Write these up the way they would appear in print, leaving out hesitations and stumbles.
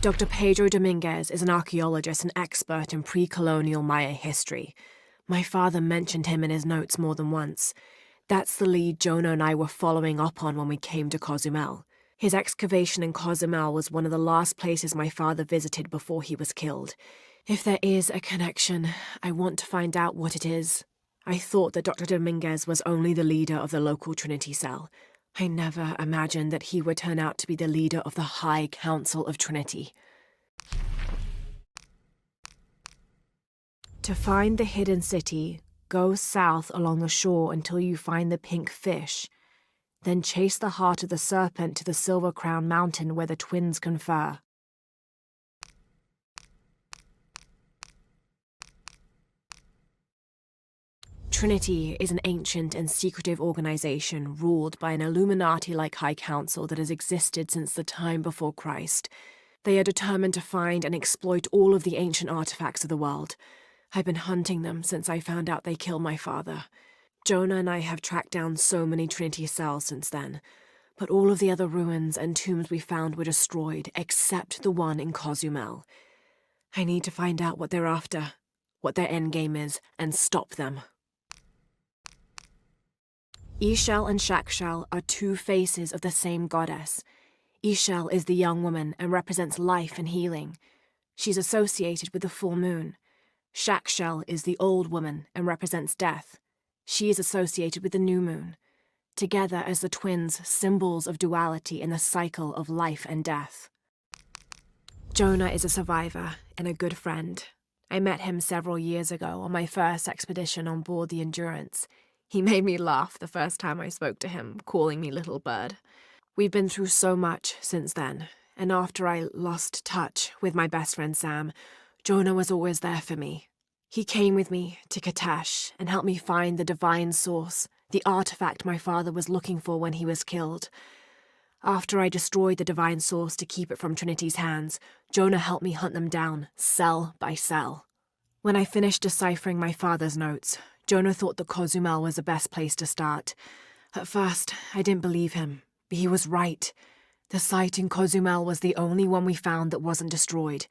Dr. Pedro Dominguez is an archaeologist and expert in pre-colonial Maya history. My father mentioned him in his notes more than once. That's the lead Jonah and I were following up on when we came to Cozumel. His excavation in Cozumel was one of the last places my father visited before he was killed. If there is a connection, I want to find out what it is. I thought that Dr. Dominguez was only the leader of the local Trinity cell. I never imagined that he would turn out to be the leader of the High Council of Trinity. To find the hidden city, go south along the shore until you find the pink fish. Then chase the heart of the serpent to the Silver Crown Mountain where the twins confer. Trinity is an ancient and secretive organization ruled by an Illuminati-like High Council that has existed since the time before Christ. They are determined to find and exploit all of the ancient artifacts of the world. I've been hunting them since I found out they killed my father. Jonah and I have tracked down so many Trinity cells since then, but all of the other ruins and tombs we found were destroyed except the one in Cozumel. I need to find out what they're after, what their endgame is, and stop them. Ixchel and Shakshel are two faces of the same goddess. Ixchel is the young woman and represents life and healing. She's associated with the full moon. Shakshel is the old woman and represents death. She is associated with the new moon. Together as the twins, symbols of duality in the cycle of life and death. Jonah is a survivor and a good friend. I met him several years ago on my first expedition on board the Endurance. He made me laugh the first time I spoke to him, calling me Little Bird. We've been through so much since then, and after I lost touch with my best friend Sam, Jonah was always there for me. He came with me to Katesh and helped me find the divine source, the artifact my father was looking for when he was killed. After I destroyed the divine source to keep it from Trinity's hands, Jonah helped me hunt them down, cell by cell. When I finished deciphering my father's notes, Jonah thought that Cozumel was the best place to start. At first, I didn't believe him, but he was right. The site in Cozumel was the only one we found that wasn't destroyed.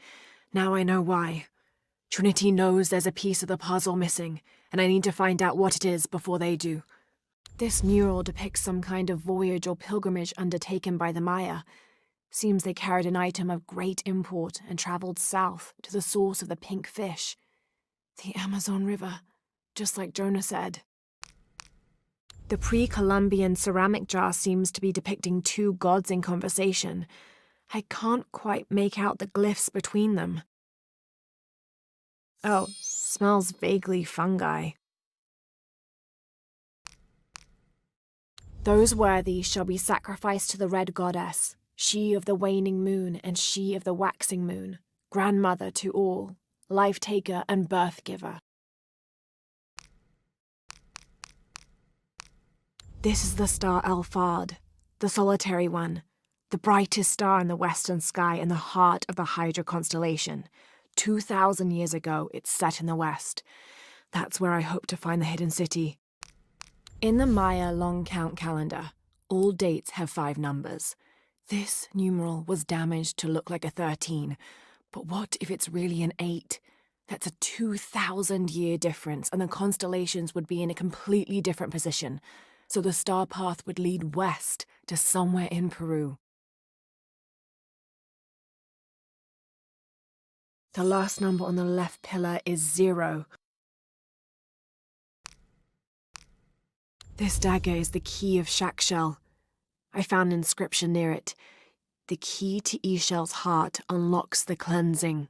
Now I know why. Trinity knows there's a piece of the puzzle missing, and I need to find out what it is before they do. This mural depicts some kind of voyage or pilgrimage undertaken by the Maya. Seems they carried an item of great import and traveled south to the source of the pink fish. The Amazon River. Just like Jonah said. The pre-Columbian ceramic jar seems to be depicting two gods in conversation. I can't quite make out the glyphs between them. Oh, smells vaguely fungi. Those worthy shall be sacrificed to the red goddess, she of the waning moon and she of the waxing moon, grandmother to all, life-taker and birth-giver. This is the star Alphard, the solitary one, the brightest star in the western sky in the heart of the Hydra constellation. 2,000 years ago, it's set in the west. That's where I hope to find the hidden city. In the Maya long count calendar, all dates have 5 numbers. This numeral was damaged to look like a 13, but what if it's really an 8? That's a 2,000-year difference, and the constellations would be in a completely different position. So the star path would lead west to somewhere in Peru. The last number on the left pillar is 0. This dagger is the key of Shakshel. I found an inscription near it. The key to Ixchel's heart unlocks the cleansing.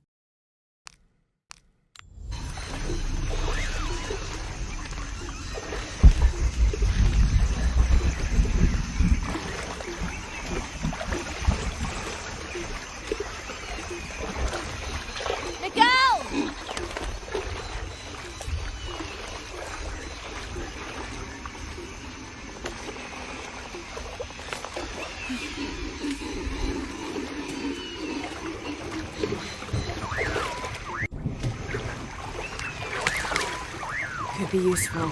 Could be useful.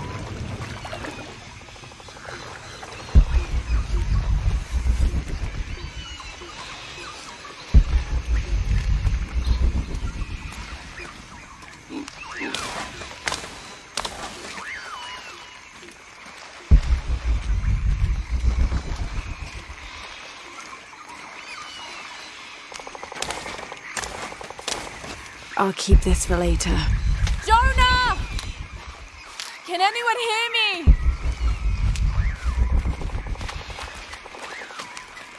I'll keep this for later. Jonah! Can anyone hear me?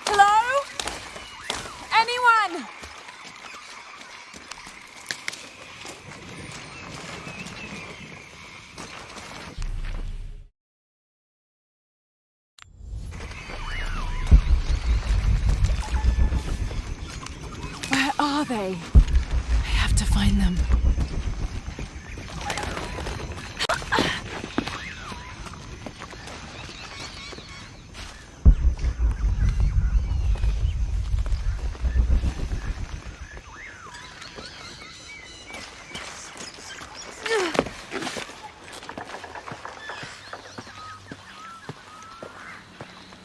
Hello? Anyone? Where are they? I have to find them.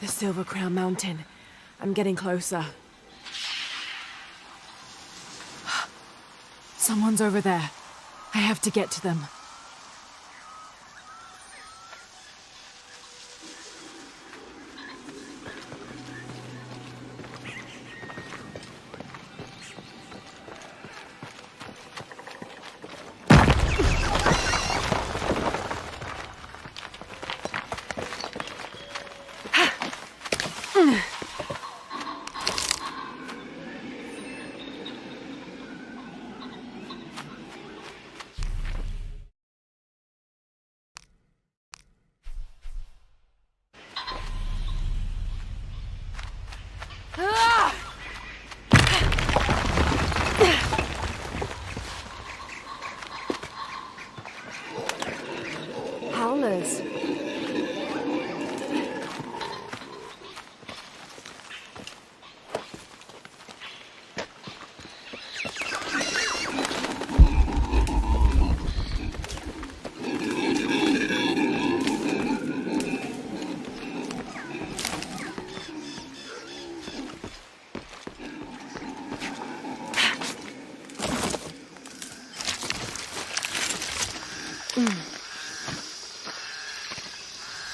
The Silver Crown Mountain. I'm getting closer. Someone's over there. I have to get to them. Howlers.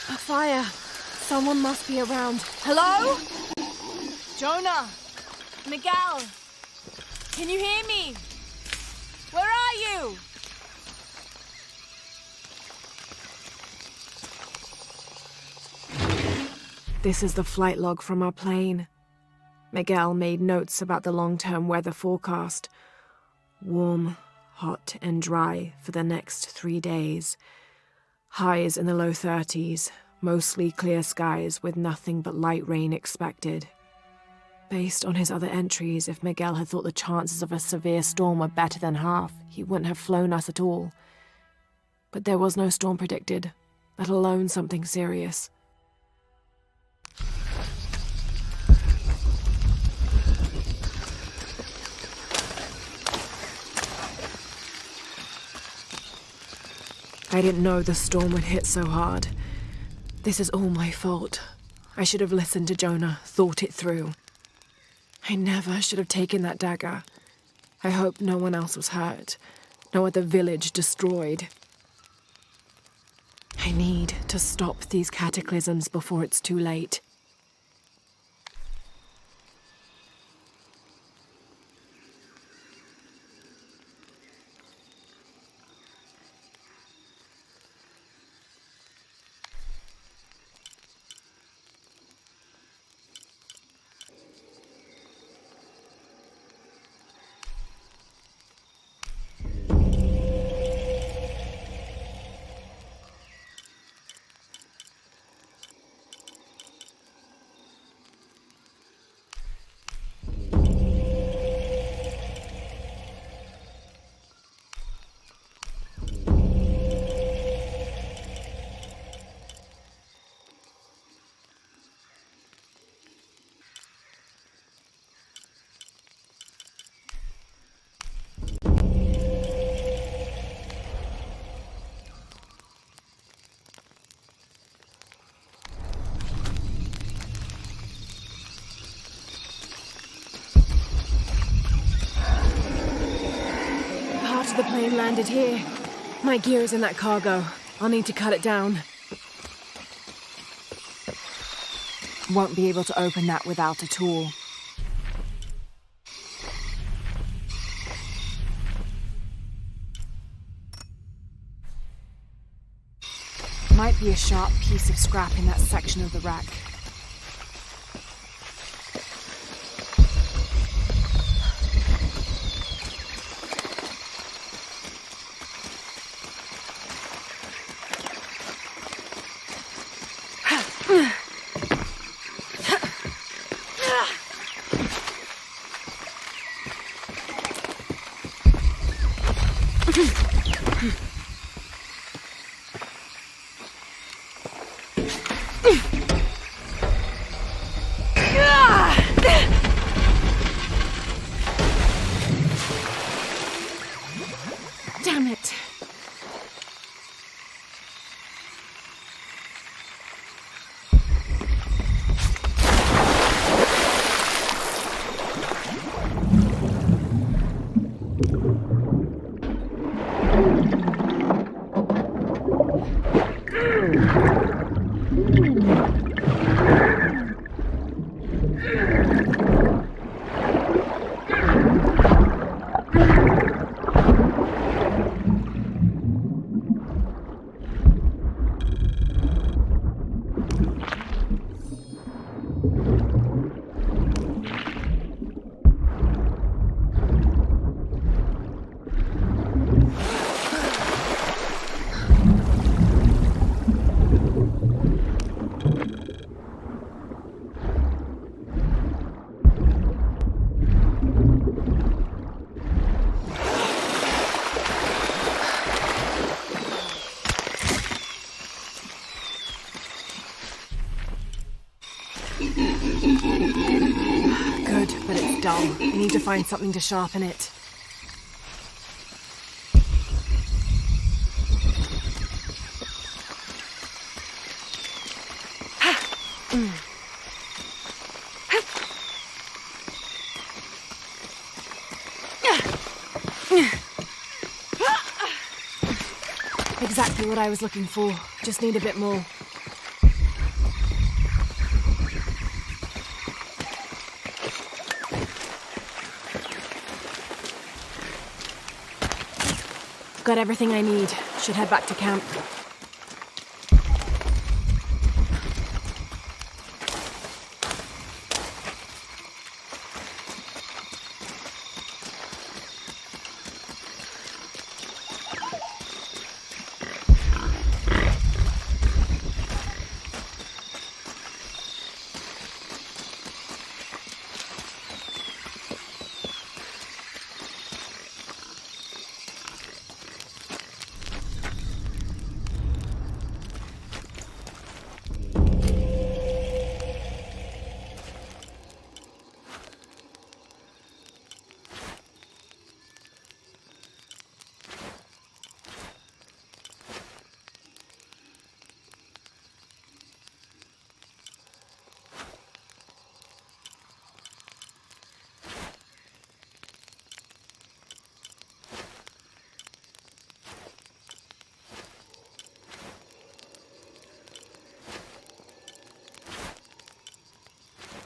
A fire. Someone must be around. Hello? Jonah? Miguel? Can you hear me? Where are you? This is the flight log from our plane. Miguel made notes about the long-term weather forecast. Warm, hot and dry for the next 3 days. Highs in the low 30s, mostly clear skies with nothing but light rain expected. Based on his other entries, if Miguel had thought the chances of a severe storm were better than half, he wouldn't have flown us at all. But there was no storm predicted, let alone something serious. I didn't know the storm would hit so hard. This is all my fault. I should have listened to Jonah, thought it through. I never should have taken that dagger. I hope no one else was hurt. No other village destroyed. I need to stop these cataclysms before it's too late. The plane landed here. My gear is in that cargo. I'll need to cut it down. Won't be able to open that without a tool. might be a sharp piece of scrap in that section of the wreck. Damn it. Good, but it's dull. I need to find something to sharpen it. Exactly what I was looking for. Just need a bit more. Got everything I need. Should head back to camp.